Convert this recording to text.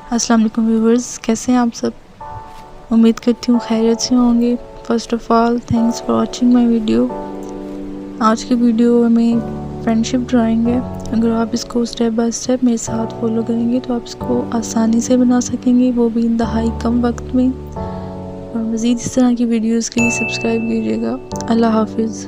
अस्सलाम वालेकुम व्यूवर्स, कैसे हैं आप सब। उम्मीद करती हूँ खैरियत से होंगे। First of all thanks for watching my video. आज की वीडियो में फ्रेंडशिप ड्राइंग है। अगर आप इसको स्टेप बाय स्टेप मेरे साथ फॉलो करेंगे तो आप इसको आसानी से बना सकेंगे, वो भी इंतहाई कम वक्त में। और मज़ीद इस तरह की वीडियोज़ के लिए सब्सक्राइब कीजिएगा। अल्लाह हाफिज़।